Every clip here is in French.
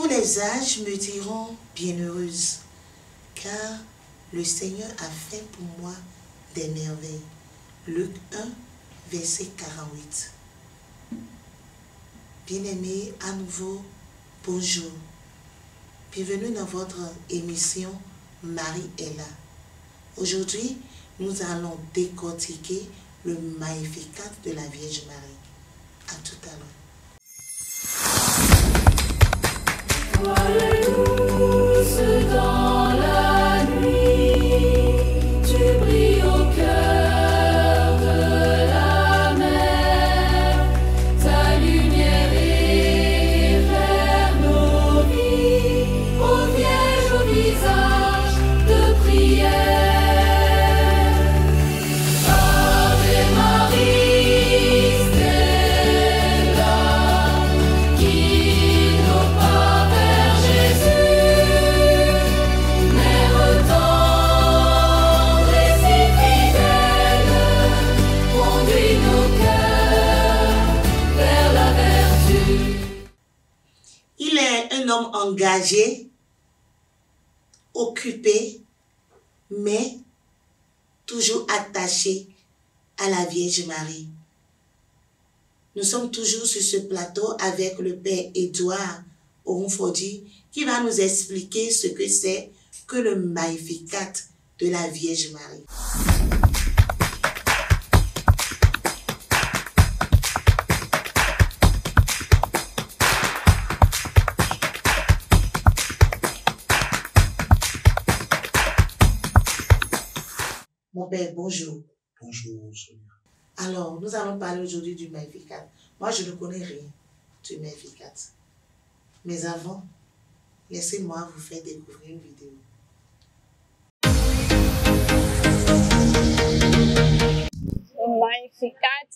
Tous les âges me diront bienheureuse, car le Seigneur a fait pour moi des merveilles. Luc 1, verset 48. Bien-aimés, à nouveau, bonjour. Bienvenue dans votre émission Marie est là. Aujourd'hui, nous allons décortiquer le Magnificat de la Vierge Marie. À tout à l'heure. Dans la nuit, tu brilles au cœur de la mer, ta lumière éclaire nos vies, ô Vierge au visage de prière. Ave Marie, Stella, qui nous part vers Jésus. Il est un homme engagé, occupé, mais toujours attaché à la Vierge Marie. Nous sommes toujours sur ce plateau avec le Père Édouard Orunfodi qui va nous expliquer ce que c'est que le Magnificat de la Vierge Marie. Mon Père, bonjour. Bonjour, Sonia. Alors, nous allons parler aujourd'hui du Magnificat. Moi, je ne connais rien du Magnificat. Mais avant, laissez-moi vous faire découvrir une vidéo. Le Magnificat,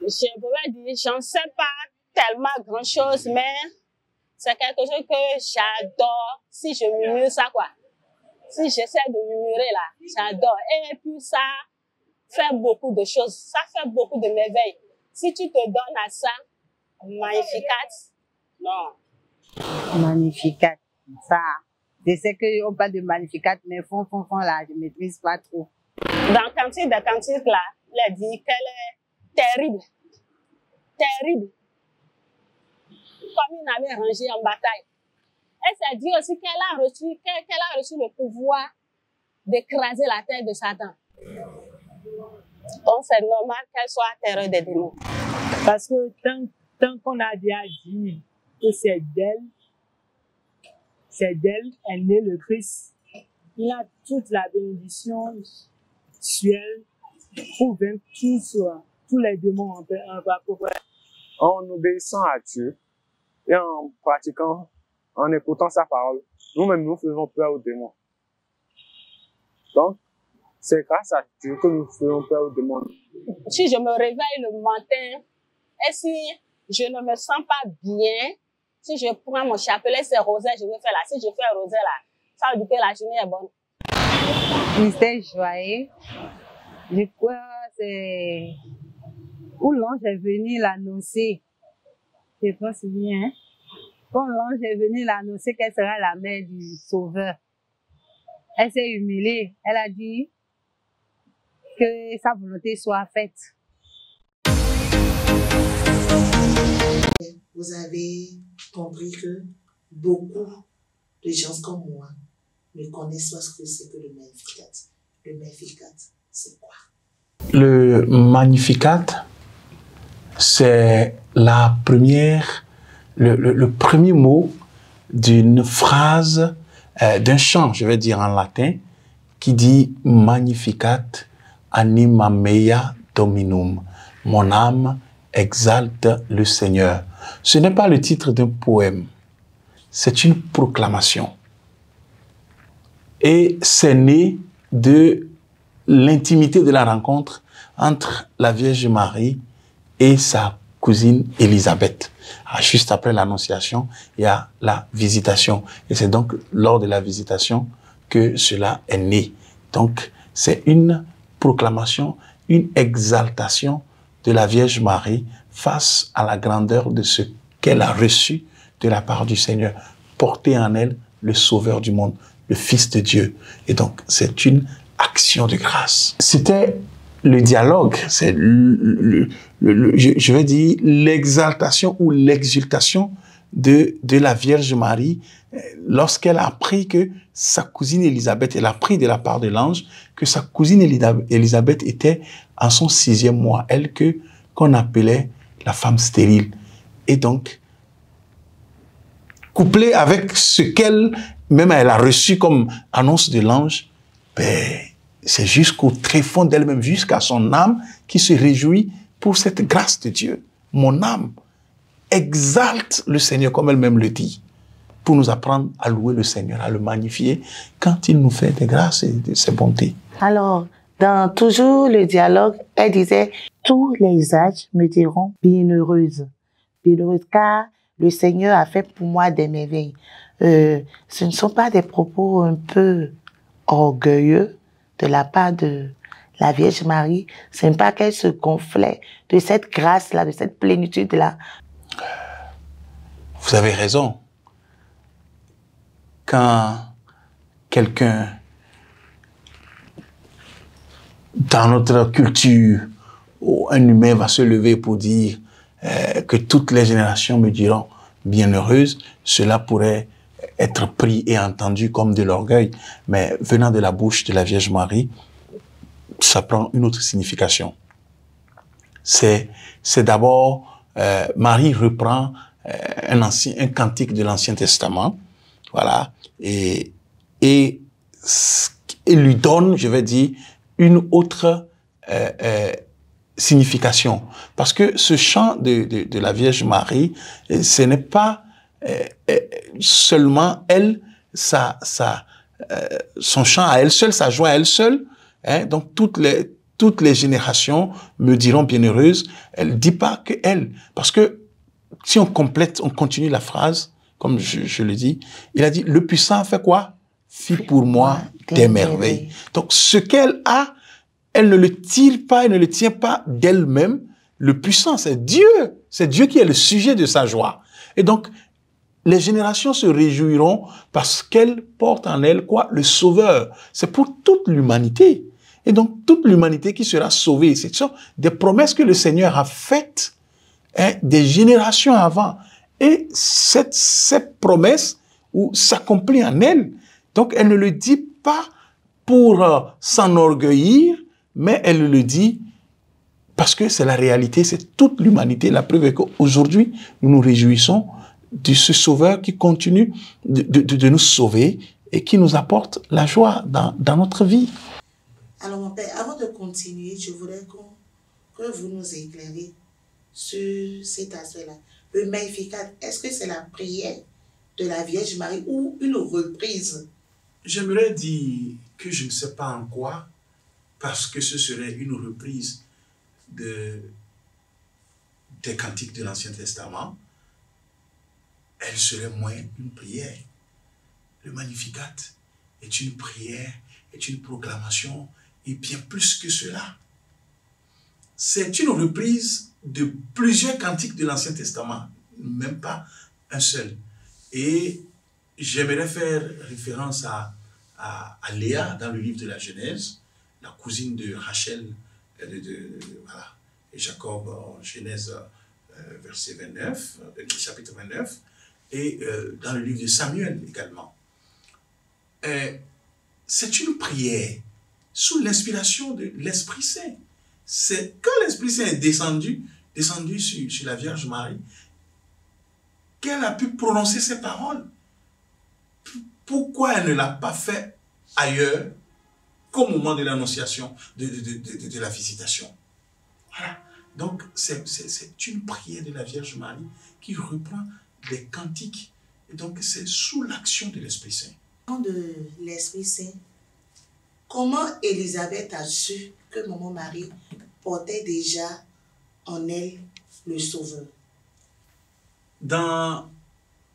je pourrais dire, je ne sais pas tellement grand-chose, mais c'est quelque chose que j'adore. Si je murmure ça, quoi. Si j'essaie de murmurer là, j'adore. Et puis ça fait beaucoup de choses. Ça fait beaucoup de merveilles. Si tu te donnes à ça, Magnificat, non. Magnificat, ça. Je sais qu'on parle de Magnificat, mais fond là, je ne maîtrise pas trop. Dans Cantique des Cantiques là, il a dit qu'elle est terrible. Terrible. Comme une armée rangée en bataille. Et ça dit aussi qu'elle a reçu le pouvoir d'écraser la tête de Satan. Donc c'est normal qu'elle soit terreur des démons. Parce que tant qu'on a déjà dit que c'est d'elle est né le Christ. Il a toute la bénédiction sur elle pour vaincre tous les démons en En obéissant à Dieu et en pratiquant, en écoutant sa parole, nous-mêmes nous faisons peur aux démons. Donc, c'est grâce à Dieu que nous faisons peur aux démons. Si je me réveille le matin et si je ne me sens pas bien, si je prends mon chapelet, c'est rosaire, je vais faire là. Si je fais rosaire là, ça veut dire que la journée est bonne. Mystère joyeux, je crois c'est où l'ange est venu l'annoncer. Je pense bien, hein? Quand l'ange est venu l'annoncer qu'elle sera la mère du Sauveur, elle s'est humiliée. Elle a dit que sa volonté soit faite. Vous avez compris que beaucoup de gens comme moi ne connaissent pas ce que c'est que le Magnificat. Le Magnificat, c'est quoi? Le Magnificat, c'est la première, le premier mot d'une phrase, d'un chant, je vais dire en latin, qui dit Magnificat anima mea dominum. Mon âme exalte le Seigneur. Ce n'est pas le titre d'un poème, c'est une proclamation. Et c'est né de l'intimité de la rencontre entre la Vierge Marie et sa cousine Élisabeth. Juste après l'Annonciation, il y a la visitation. Et c'est donc lors de la visitation que cela est né. Donc, c'est une proclamation, une exaltation de la Vierge Marie face à la grandeur de ce qu'elle a reçu de la part du Seigneur. Porter en elle le Sauveur du monde, le Fils de Dieu. Et donc, c'est une action de grâce. C'était le dialogue, c'est je vais dire l'exaltation ou l'exultation de la Vierge Marie lorsqu'elle a appris que sa cousine Élisabeth, elle a appris de la part de l'ange que sa cousine Élisabeth était en son 6e mois, elle qu'on appelait la femme stérile. Et donc, couplé avec ce qu'elle même elle a reçu comme annonce de l'ange, ben, c'est jusqu'au tréfonds d'elle-même, jusqu'à son âme qui se réjouit pour cette grâce de Dieu. Mon âme exalte le Seigneur, comme elle-même le dit, pour nous apprendre à louer le Seigneur, à le magnifier quand il nous fait des grâces et de ses bontés. Alors, dans toujours le dialogue, elle disait, tous les âges me diront bienheureuse, car le Seigneur a fait pour moi des merveilles. Ce ne sont pas des propos un peu orgueilleux de la part de la Vierge Marie. Ce n'est pas qu'elle se gonflait de cette grâce-là, de cette plénitude-là. Vous avez raison. Quand quelqu'un, dans notre culture, un humain va se lever pour dire que toutes les générations me diront bienheureuse, cela pourrait être pris et entendu comme de l'orgueil. Mais venant de la bouche de la Vierge Marie, ça prend une autre signification. C'est d'abord, Marie reprend un cantique de l'Ancien Testament, voilà, et lui donne, je vais dire, une autre signification. Parce que ce chant de la Vierge Marie, ce n'est pas seulement elle, son chant à elle seule, sa joie à elle seule, hein, donc toutes les générations me diront bienheureuse. Elle ne dit pas que elle, parce que si on continue la phrase, comme je le dis, il a dit, le puissant fait quoi? Fit pour moi des merveilles. Donc ce qu'elle a, elle ne le tire pas, elle ne le tient pas d'elle-même. Le puissant, c'est Dieu. C'est Dieu qui est le sujet de sa joie. Et donc, les générations se réjouiront parce qu'elle porte en elle quoi? Le Sauveur. C'est pour toute l'humanité. Et donc, toute l'humanité qui sera sauvée. Ce sont des promesses que le Seigneur a faites, hein, des générations avant. Et cette promesse s'accomplit en elle. Donc, elle ne le dit pas pour s'enorgueillir, mais elle le dit parce que c'est la réalité, c'est toute l'humanité. La preuve est qu'aujourd'hui, nous nous réjouissons de ce Sauveur qui continue de nous sauver et qui nous apporte la joie dans notre vie. Alors mon Père, avant de continuer, je voudrais que vous nous éclairiez sur cet aspect-là. Le Magnificat, est-ce que c'est la prière de la Vierge Marie ou une reprise? J'aimerais dire que je ne sais pas en quoi, parce que ce serait une reprise des cantiques de l'Ancien Testament, elle serait moins une prière. Le Magnificat est une prière, est une proclamation, et bien plus que cela. C'est une reprise de plusieurs cantiques de l'Ancien Testament, même pas un seul. Et j'aimerais faire référence à Léa dans le livre de la Genèse, la cousine de Rachel voilà, et Jacob en Genèse verset 29, chapitre 29, et dans le livre de Samuel également. C'est une prière sous l'inspiration de l'Esprit Saint. C'est quand l'Esprit Saint est descendu sur la Vierge Marie, qu'elle a pu prononcer ces paroles. Pourquoi elle ne l'a pas fait ailleurs qu'au moment de l'annonciation de la visitation? Voilà. Donc, c'est une prière de la Vierge Marie qui reprend des cantiques. Et donc, c'est sous l'action de l'Esprit Saint. De l'Esprit Saint, comment Élisabeth a su que Maman Marie portait déjà en elle le Sauveur? Dans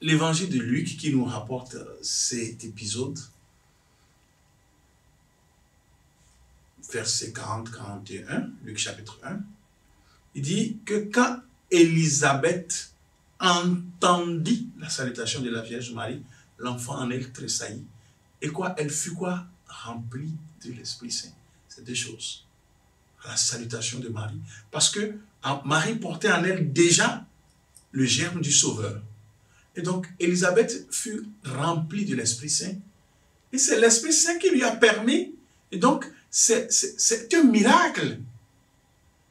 l'évangile de Luc qui nous rapporte cet épisode, verset 40-41, Luc chapitre 1, il dit que quand Élisabeth entendit la salutation de la Vierge Marie, l'enfant en elle tressaillit. Et quoi? Elle fut quoi? Remplie de l'Esprit Saint. C'est deux choses. La salutation de Marie. Parce que Marie portait en elle déjà le germe du Sauveur. Et donc, Élisabeth fut remplie de l'Esprit Saint. Et c'est l'Esprit Saint qui lui a permis. Et donc, c'est un miracle.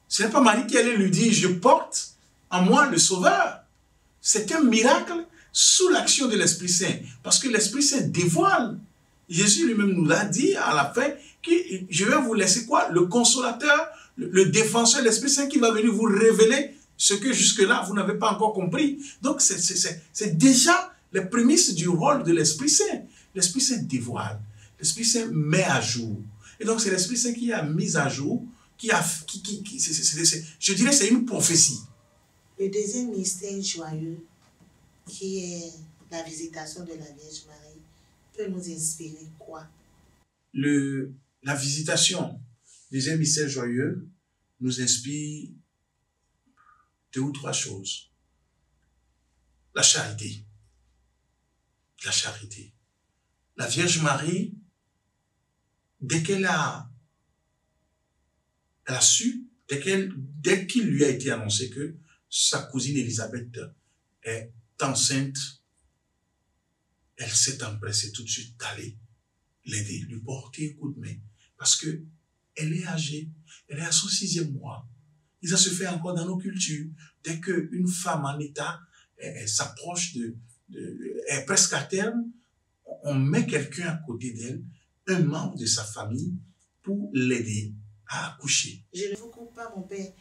Ce n'est pas Marie qui allait lui dire, je porte en moi le Sauveur. C'est un miracle sous l'action de l'Esprit Saint. Parce que l'Esprit Saint dévoile. Jésus lui-même nous l'a dit à la fin, que je vais vous laisser quoi? Le consolateur, le défenseur, l'Esprit Saint qui va venir vous révéler ce que jusque-là vous n'avez pas encore compris. Donc c'est déjà les prémices du rôle de l'Esprit Saint. L'Esprit Saint dévoile. L'Esprit Saint met à jour. Et donc c'est l'Esprit Saint qui a mis à jour, je dirais c'est une prophétie. Le deuxième mystère joyeux, qui est la visitation de la Vierge Marie, peut nous inspirer quoi? La visitation, deuxième mystère joyeux, nous inspire deux ou trois choses. La charité. La charité. La Vierge Marie, dès qu'elle a su, dès qu'il lui a été annoncé que sa cousine Élisabeth est enceinte, elle s'est empressée tout de suite d'aller l'aider, lui porter un coup de main. Parce que elle est âgée, elle est à son 6e mois. Et ça se fait encore dans nos cultures. Dès qu'une femme en état s'approche est presque à terme, on met quelqu'un à côté d'elle, un membre de sa famille, pour l'aider à accoucher. Je ne vous coupe pas, mon père.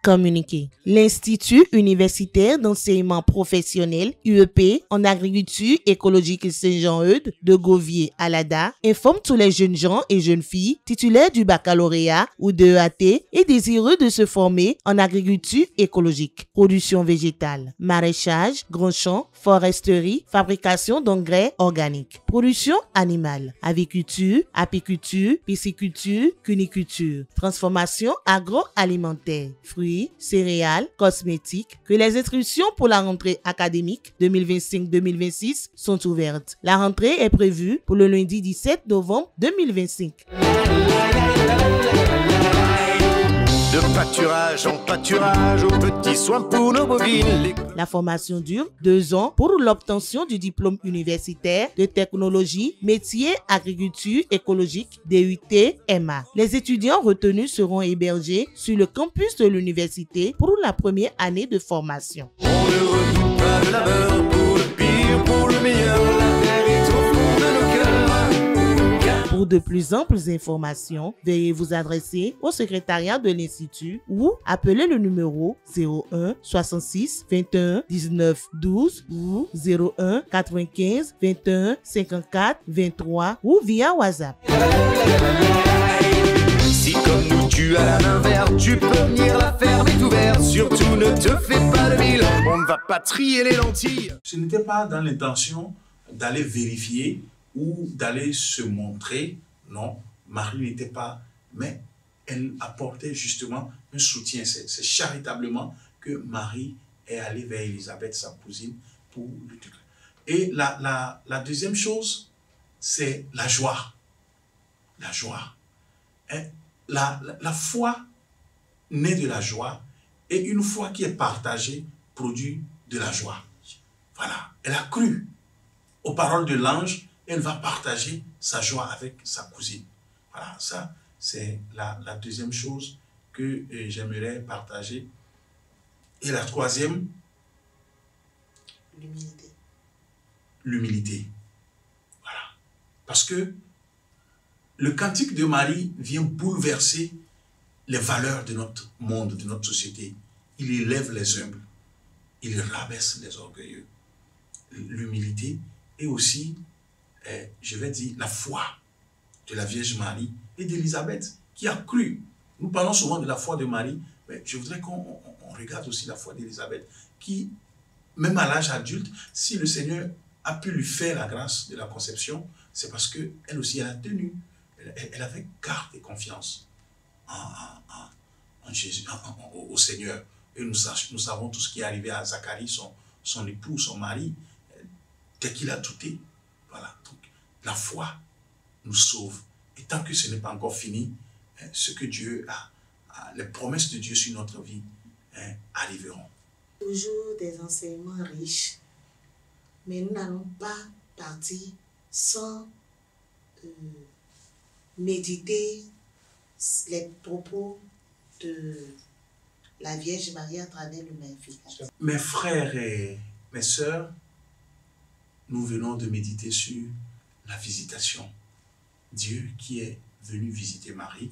Communiqué. L'Institut universitaire d'enseignement professionnel, UEP, en agriculture écologique Saint-Jean-Eudes de Govier à Lada, informe tous les jeunes gens et jeunes filles titulaires du baccalauréat ou de EAT et désireux de se former en agriculture écologique, production végétale, maraîchage, grand champ, foresterie, fabrication d'engrais organiques, production animale, aviculture, apiculture, pisciculture, cuniculture, transformation agroalimentaire, fruits, céréales, cosmétiques, que les inscriptions pour la rentrée académique 2025-2026 sont ouvertes. La rentrée est prévue pour le lundi 17 novembre 2025. De pâturage en pâturage, aux petits soins pour nos bovines. La formation dure 2 ans pour l'obtention du diplôme universitaire de technologie, métier, agriculture écologique, DUT, MA. Les étudiants retenus seront hébergés sur le campus de l'université pour la première année de formation. On ne redoute pas le labeur, pour le pire, pour le meilleur, la terre est au fond de nos cœurs. Pour de plus amples informations, veuillez vous adresser au secrétariat de l'Institut ou appeler le numéro 01 66 21 19 12 ou 01 95 21 54 23 ou via WhatsApp. Si comme nous tu as la main verte, tu peux venir, la ferme est ouverte. Surtout ne te fais pas de mille, on ne va pas trier les lentilles. Ce n'était pas dans l'intention d'aller vérifier ou d'aller se montrer. Non, Marie n'était pas, mais elle apportait justement un soutien. C'est charitablement que Marie est allée vers Élisabeth, sa cousine, pour le truc. Et la deuxième chose, c'est la joie. La joie. La foi naît de la joie, et une foi qui est partagée produit de la joie. Voilà, elle a cru aux paroles de l'ange. Elle va partager sa joie avec sa cousine. Voilà, ça, c'est la deuxième chose que j'aimerais partager. Et la troisième, L'humilité. L'humilité. Voilà. Parce que le cantique de Marie vient bouleverser les valeurs de notre monde, de notre société. Il élève les humbles. Il rabaisse les orgueilleux. L'humilité et aussi, je vais dire, la foi de la Vierge Marie et d'Élisabeth qui a cru. Nous parlons souvent de la foi de Marie, mais je voudrais qu'on regarde aussi la foi d'Élisabeth qui, même à l'âge adulte, si le Seigneur a pu lui faire la grâce de la conception, c'est parce qu'elle aussi elle a tenu. elle avait garde et confiance en Jésus, au Seigneur. Et nous savons tout ce qui est arrivé à Zacharie, son époux, son mari, dès qu'il a douté. Voilà. Donc, la foi nous sauve. Et tant que ce n'est pas encore fini, ce que Dieu les promesses de Dieu sur notre vie arriveront. Toujours des enseignements riches, mais nous n'allons pas partir sans méditer les propos de la Vierge Marie à travers le Magnificat. Mes frères et mes sœurs, nous venons de méditer sur la visitation. Dieu qui est venu visiter Marie,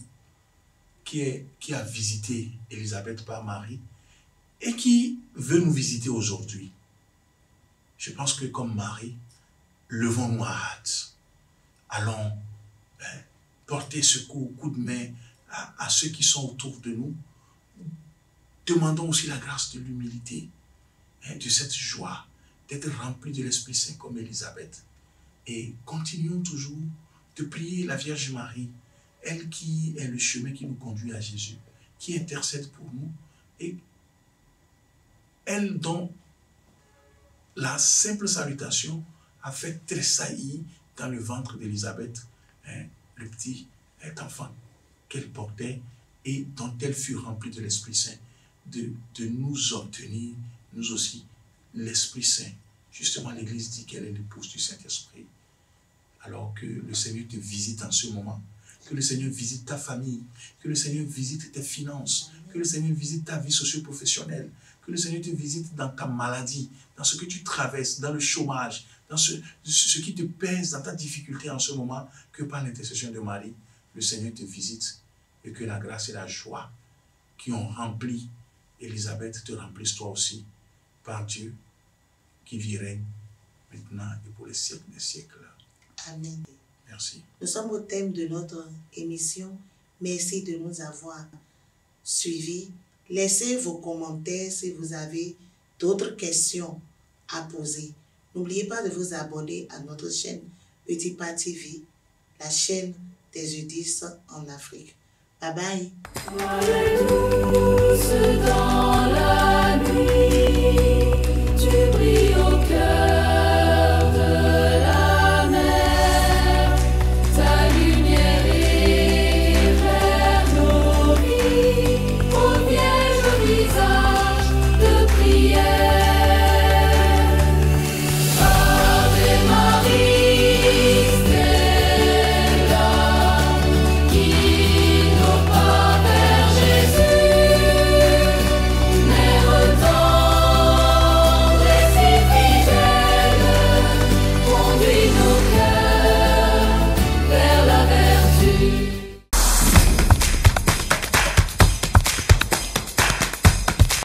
qui a visité Élisabeth par Marie et qui veut nous visiter aujourd'hui. Je pense que comme Marie, levons-nous à hâte. Allons porter secours, coup de main à ceux qui sont autour de nous. Demandons aussi la grâce de l'humilité, de cette joie, d'être remplis de l'Esprit Saint comme Élisabeth. Et continuons toujours de prier la Vierge Marie, elle qui est le chemin qui nous conduit à Jésus, qui intercède pour nous, et elle dont la simple salutation a fait tressaillir dans le ventre d'Élisabeth le petit enfant qu'elle portait et dont elle fut remplie de l'Esprit Saint, de nous obtenir, nous aussi, l'Esprit Saint. Justement, l'Église dit qu'elle est l'épouse du Saint-Esprit. Alors que le Seigneur te visite en ce moment, que le Seigneur visite ta famille, que le Seigneur visite tes finances, que le Seigneur visite ta vie socio-professionnelle, que le Seigneur te visite dans ta maladie, dans ce que tu traverses, dans le chômage, dans ce qui te pèse, dans ta difficulté en ce moment, que par l'intercession de Marie, le Seigneur te visite et que la grâce et la joie qui ont rempli Élisabeth te remplissent toi aussi par Dieu qui vit règne maintenant et pour les siècles des siècles. Amen. Merci. Nous sommes au thème de notre émission. Merci de nous avoir suivis. Laissez vos commentaires si vous avez d'autres questions à poser. N'oubliez pas de vous abonner à notre chaîne Eudipa TV, la chaîne des Eudis en Afrique. Bye bye. Dans la nuit.